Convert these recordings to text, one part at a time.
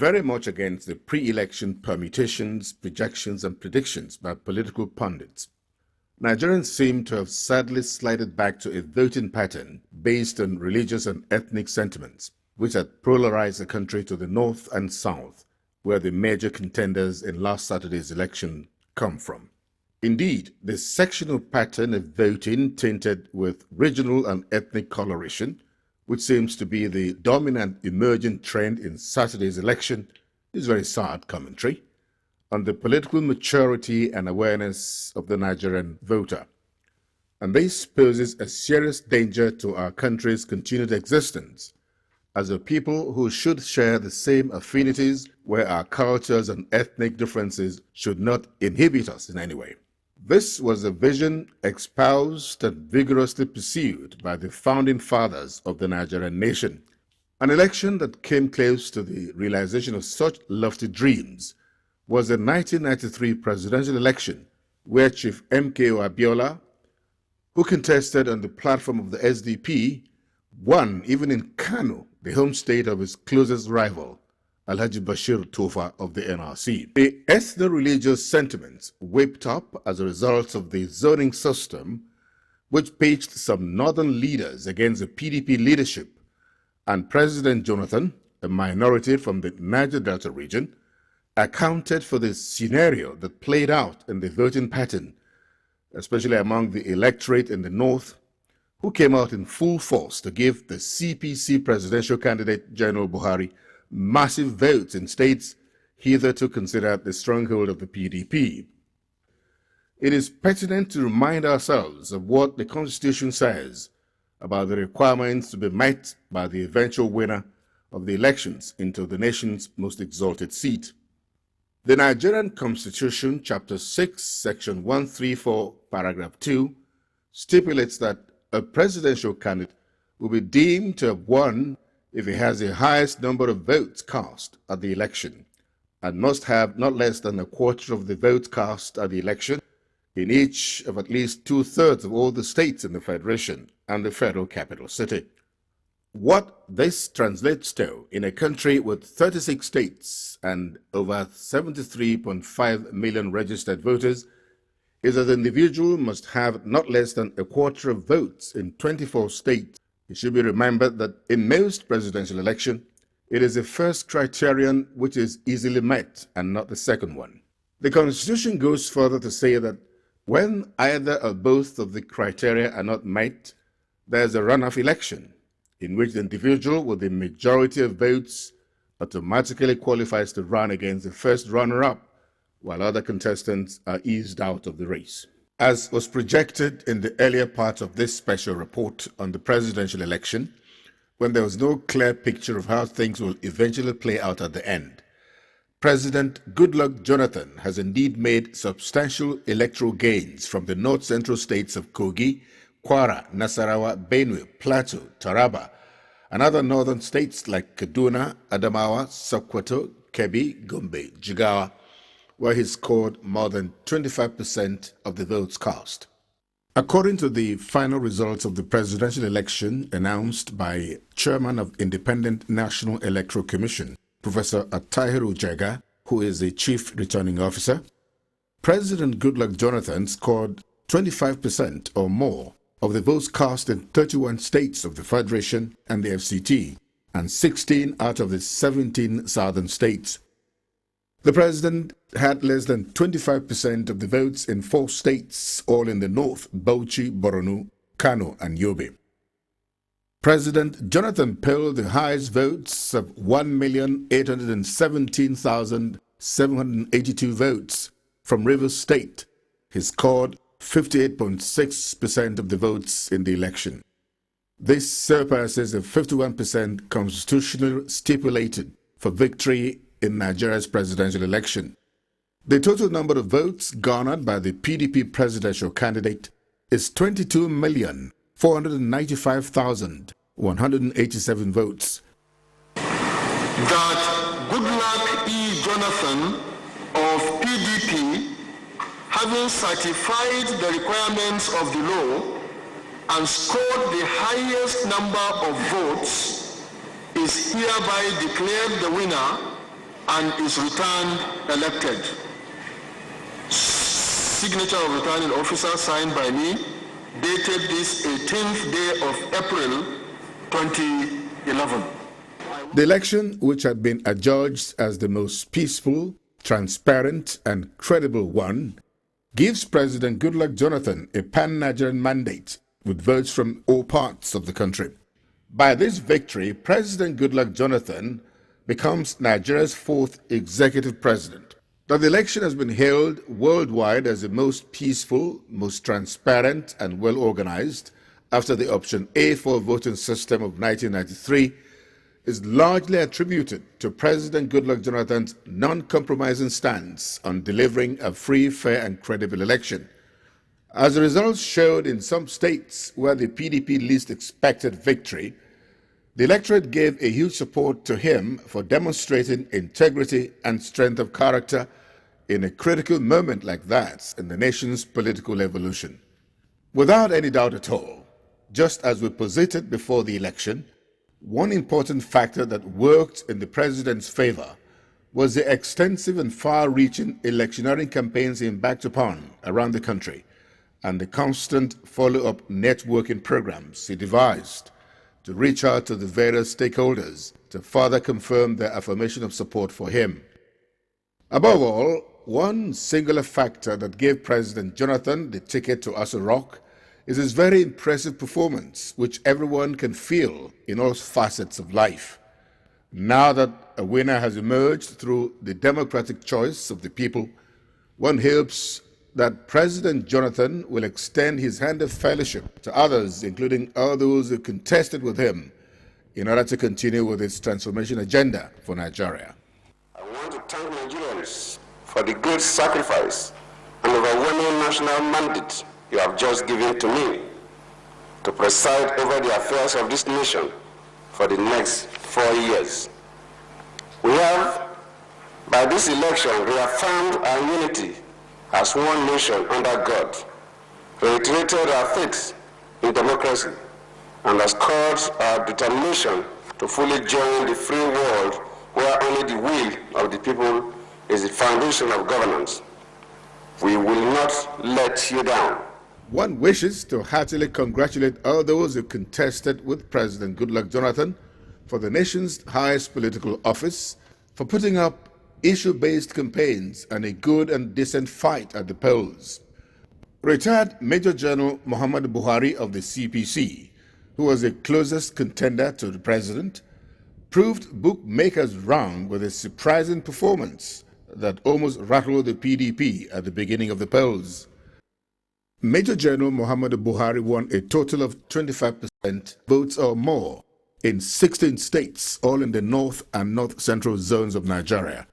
very much against the pre-election permutations, projections, and predictions by political pundits. Nigerians seem to have sadly slided back to a voting pattern based on religious and ethnic sentiments, which had polarized the country to the north and south, where the major contenders in last Saturday's election come from. Indeed, the sectional pattern of voting tainted with regional and ethnic coloration, which seems to be the dominant emerging trend in Saturday's election, is very sad commentary on the political maturity and awareness of the Nigerian voter. And this poses a serious danger to our country's continued existence as a people who should share the same affinities, where our cultures and ethnic differences should not inhibit us in any way. This was a vision espoused and vigorously pursued by the founding fathers of the Nigerian nation. An election that came close to the realization of such lofty dreams was the 1993 presidential election, where Chief MKO Abiola, who contested on the platform of the SDP, won even in Kano, the home state of his closest rival, Alhaji Bashir Tofa of the NRC. The ethno-religious sentiments whipped up as a result of the zoning system, which pitched some northern leaders against the PDP leadership, and President Jonathan, a minority from the Niger Delta region, accounted for the scenario that played out in the voting pattern, especially among the electorate in the north, who came out in full force to give the CPC presidential candidate General Buhari massive votes in states hitherto considered the stronghold of the PDP. It is pertinent to remind ourselves of what the Constitution says about the requirements to be met by the eventual winner of the elections into the nation's most exalted seat. The Nigerian Constitution, Chapter 6, Section 134, Paragraph 2, stipulates that a presidential candidate will be deemed to have won if he has the highest number of votes cast at the election, and must have not less than a quarter of the votes cast at the election in each of at least two-thirds of all the states in the Federation and the Federal Capital City. What this translates to in a country with 36 states and over 73.5 million registered voters is that the individual must have not less than a quarter of votes in 24 states. It should be remembered that in most presidential elections, it is the first criterion which is easily met and not the second one. The Constitution goes further to say that when either or both of the criteria are not met, there is a runoff election in which the individual with the majority of votes automatically qualifies to run against the first runner-up, while other contestants are eased out of the race. As was projected in the earlier part of this special report on the presidential election, when there was no clear picture of how things will eventually play out at the end, President GOODLUCK Jonathan has indeed made substantial electoral gains from the north-central states of Kogi, Kwara, Nasarawa, Benue, Plateau, Taraba, and other northern states like Kaduna, Adamawa, Sokoto, Kebbi, Gombe, Jigawa, where he scored more than 25% of the votes cast. According to the final results of the presidential election announced by Chairman of Independent National Electoral Commission, Professor Attahiru Jega, who is the Chief Returning Officer, President GOODLUCK Jonathan scored 25% or more of the votes cast in 31 states of the Federation and the FCT, and 16 out of the 17 southern states. The president had less than 25% of the votes in 4 states, all in the north: Bauchi, Borno, Kano, and Yobe. President Jonathan polled the highest votes of 1,817,782 votes from Rivers State. He scored 58.6% of the votes in the election. This surpasses the 51% constitutionally stipulated for victory in Nigeria's presidential election. The total number of votes garnered by the PDP presidential candidate is 22,495,187 votes. That GOODLUCK Jonathan of PDP, having satisfied the requirements of the law and scored the highest number of votes, is hereby declared the winner and is returned elected. Signature of returning officer signed by me, dated this 18th day of April 2011. The election, which had been adjudged as the most peaceful, transparent, and credible one, gives President Goodluck Jonathan a pan-Nigerian mandate with votes from all parts of the country. By this victory, President Goodluck Jonathan becomes Nigeria's fourth executive president. That the election has been hailed worldwide as the most peaceful, most transparent, and well-organized after the Option A4 voting system of 1993 is largely attributed to President Goodluck Jonathan's non-compromising stance on delivering a free, fair, and credible election. As the results showed in some states where the PDP least expected victory, the electorate gave a huge support to him for demonstrating integrity and strength of character in a critical moment like that in the nation's political evolution. Without any doubt at all, just as we posited before the election, one important factor that worked in the president's favor was the extensive and far-reaching electioneering campaigns he embarked upon around the country and the constant follow-up networking programs he devised to reach out to the various stakeholders to further confirm their affirmation of support for him. Above all, one singular factor that gave President Jonathan the ticket to Aso Rock is his very impressive performance, which everyone can feel in all facets of life. Now that a winner has emerged through the democratic choice of the people, one hopes that President Jonathan will extend his hand of fellowship to others, including all those who contested with him, in order to continue with his transformation agenda for Nigeria. I want to thank Nigerians for the great sacrifice and overwhelming national mandate you have just given to me to preside over the affairs of this nation for the next 4 years. We have, by this election, reaffirmed our unity as one nation under God, reiterated our faith in democracy, and underscored our determination to fully join the free world where only the will of the people is the foundation of governance. We will not let you down. One wishes to heartily congratulate all those who contested with President Goodluck Jonathan for the nation's highest political office, for putting up issue-based campaigns and a good and decent fight at the polls. Retired Major General Muhammadu Buhari of the CPC, who was the closest contender to the president, proved bookmakers wrong with a surprising performance that almost rattled the PDP at the beginning of the polls. Major General Muhammadu Buhari won a total of 25% votes or more in 16 states, all in the north and north-central zones of Nigeria.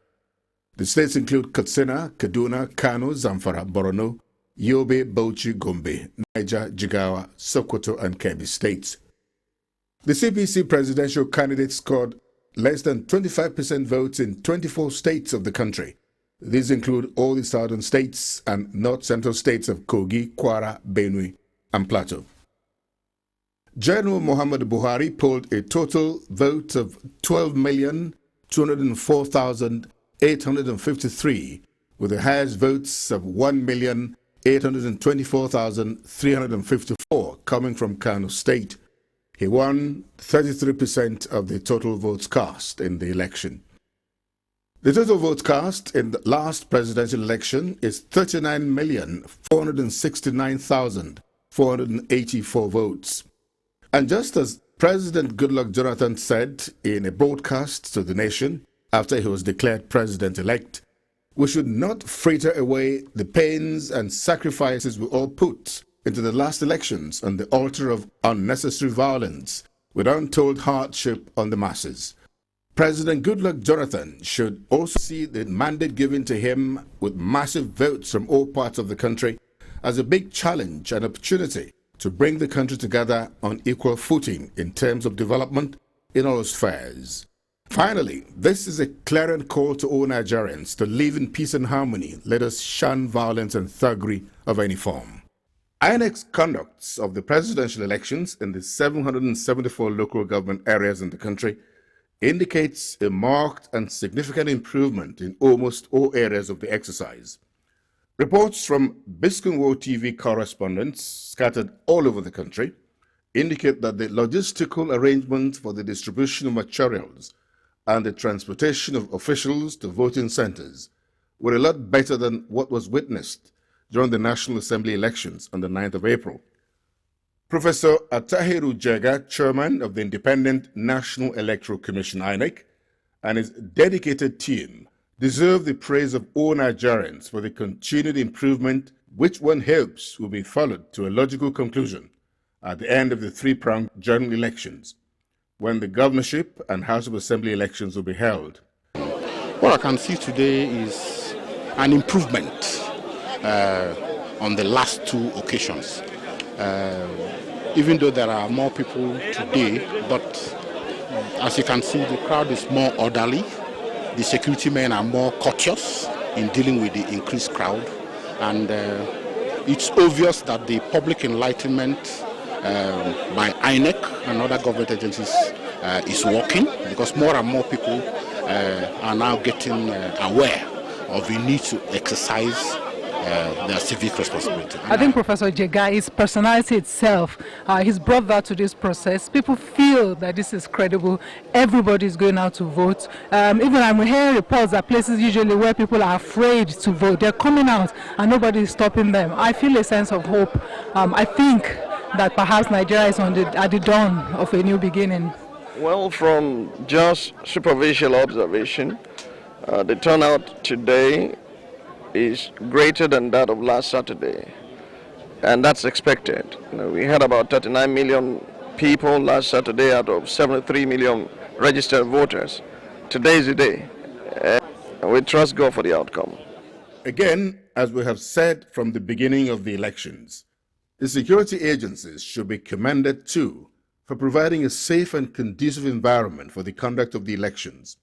The states include Katsina, Kaduna, Kano, Zamfara, Borno, Yobe, Bauchi, Gombe, Niger, Jigawa, Sokoto, and Kebbi states. The CPC presidential candidate scored less than 25% votes in 24 states of the country. These include all the southern states and north-central states of Kogi, Kwara, Benue, and Plateau. General Muhammadu Buhari polled a total vote of 12,204,853, with the highest votes of 1,824,354 coming from Kano State. He won 33% of the total votes cast in the election. The total votes cast in the last presidential election is 39,469,484 votes. And just as President Goodluck Jonathan said in a broadcast to the nation after he was declared president-elect, we should not fritter away the pains and sacrifices we all put into the last elections on the altar of unnecessary violence with untold hardship on the masses. President Goodluck Jonathan should also see the mandate given to him with massive votes from all parts of the country as a big challenge and opportunity to bring the country together on equal footing in terms of development in all spheres. Finally, this is a clarion call to all Nigerians to live in peace and harmony. Let us shun violence and thuggery of any form. INEC's conducts of the presidential elections in the 774 local government areas in the country indicates a marked and significant improvement in almost all areas of the exercise. Reports from Biscayne TV correspondents scattered all over the country indicate that the logistical arrangements for the distribution of materials and the transportation of officials to voting centers were a lot better than what was witnessed during the National Assembly elections on the 9th of April. Professor Atahiru Jega, chairman of the Independent National Electoral Commission (INEC), and his dedicated team deserve the praise of all Nigerians for the continued improvement which one hopes will be followed to a logical conclusion at the end of the three-pronged general elections, when the governorship and House of Assembly elections will be held. What I can see today is an improvement on the last two occasions. Even though there are more people today, but as you can see, the crowd is more orderly. The security men are more cautious in dealing with the increased crowd, and it's obvious that the public enlightenment by INEC and other government agencies is working, because more and more people are now getting aware of the need to exercise their civic responsibility. I think Professor Jega, his personality itself, he's brought that to this process. People feel that this is credible. Everybody is going out to vote. Even I'm hearing reports that places usually where people are afraid to vote, they're coming out and nobody is stopping them. I feel a sense of hope. I think that perhaps Nigeria is at the dawn of a new beginning. Well, from just superficial observation, the turnout today is greater than that of last Saturday, and that's expected. We had about 39 million people last Saturday out of 73 million registered voters. Today is the day, and we trust God for the outcome. Again, as we have said from the beginning of the elections, the security agencies should be commended too for providing a safe and conducive environment for the conduct of the elections.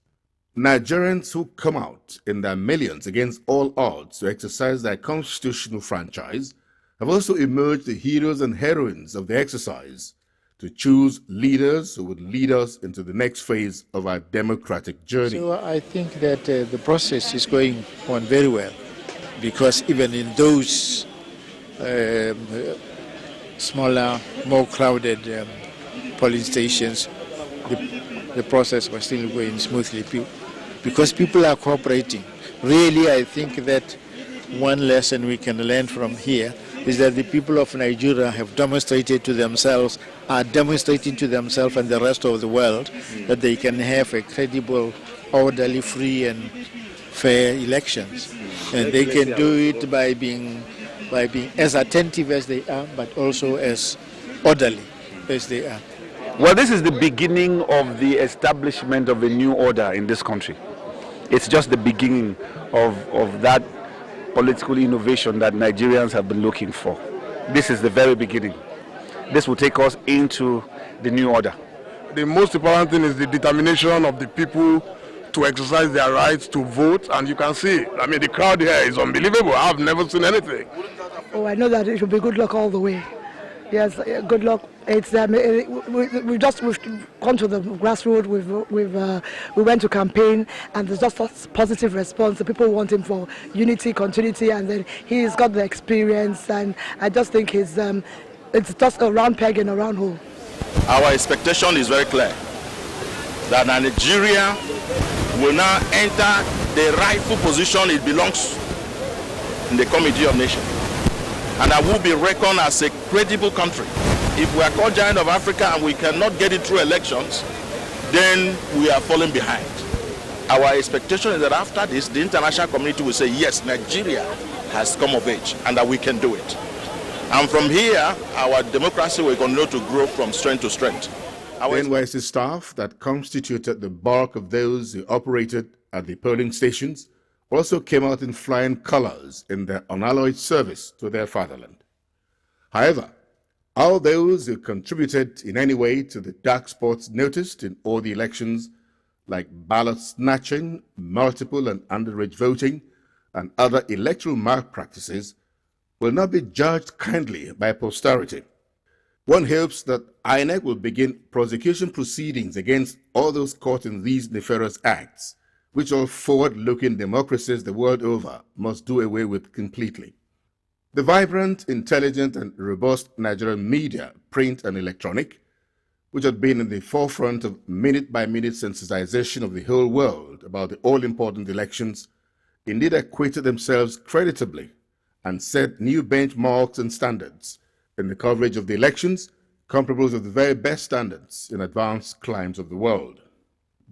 Nigerians who come out in their millions against all odds to exercise their constitutional franchise have also emerged the heroes and heroines of the exercise to choose leaders who would lead us into the next phase of our democratic journey. So I think that the process is going on very well, because even in those smaller, more crowded polling stations, the process was still going smoothly because people are cooperating. Really, I think that one lesson we can learn from here is that the people of Nigeria have demonstrated to themselves, are demonstrating to themselves and the rest of the world that they can have a credible, orderly, free and fair elections. And they can do it by being as attentive as they are, but also as orderly as they are. Well, this is the beginning of the establishment of a new order in this country. It's just the beginning of that political innovation that Nigerians have been looking for. This is the very beginning. This will take us into the new order. The most important thing is the determination of the people to exercise their rights to vote, and you can see, I mean, the crowd here is unbelievable. I've never seen anything. Oh, I know that it will be good luck all the way. Yes, good luck. It's we've gone to the grassroots. We went to campaign, and there's just a positive response. The people want him for unity, continuity, and then he's got the experience. And I just think it's just a round peg in a round hole. Our expectation is very clear that Nigeria will now enter the rightful position it belongs in the Committee of Nations, and that will be reckoned as a credible country. If we are called giant of Africa and we cannot get it through elections, then we are falling behind. Our expectation is that after this, the international community will say, yes, Nigeria has come of age and that we can do it. And from here, our democracy will continue to grow from strength to strength. The NYC staff that constituted the bulk of those who operated at the polling stations also came out in flying colors in their unalloyed service to their fatherland. However, all those who contributed in any way to the dark spots noticed in all the elections, like ballot snatching, multiple and underage voting, and other electoral malpractices, will not be judged kindly by posterity. One hopes that INEC will begin prosecution proceedings against all those caught in these nefarious acts, which all forward-looking democracies the world over must do away with completely. The vibrant, intelligent, and robust Nigerian media, print and electronic, which had been in the forefront of minute-by-minute sensitization of the whole world about the all-important elections, indeed acquitted themselves creditably and set new benchmarks and standards in the coverage of the elections, comparables of the very best standards in advanced climes of the world.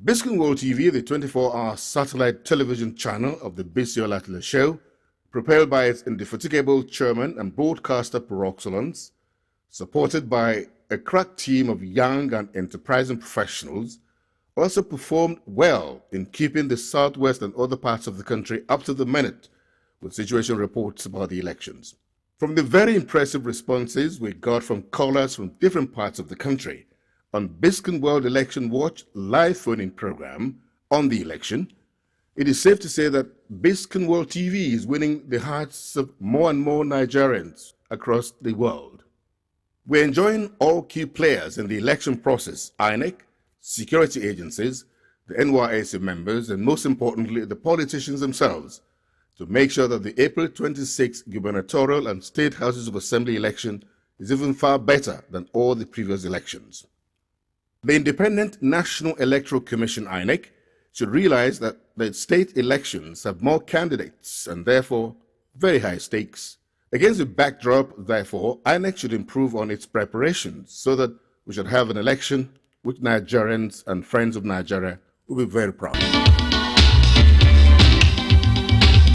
Biscuit World TV, the 24-hour satellite television channel of the Bisi Olatile Show, propelled by its indefatigable chairman and broadcaster par excellence, supported by a crack team of young and enterprising professionals, also performed well in keeping the southwest and other parts of the country up to the minute with situation reports about the elections. From the very impressive responses we got from callers from different parts of the country on Biscuit World Election Watch live phone-in program on the election, it is safe to say that Biscuit World TV is winning the hearts of more and more Nigerians across the world. We're enjoying all key players in the election process, INEC, security agencies, the NYSC members, and most importantly, the politicians themselves, to make sure that the April 26 gubernatorial and state houses of assembly election is even far better than all the previous elections. The Independent National Electoral Commission, INEC, should realize that the state elections have more candidates and therefore very high stakes. Against the backdrop, therefore, INEC should improve on its preparations so that we should have an election which Nigerians and friends of Nigeria will be very proud of.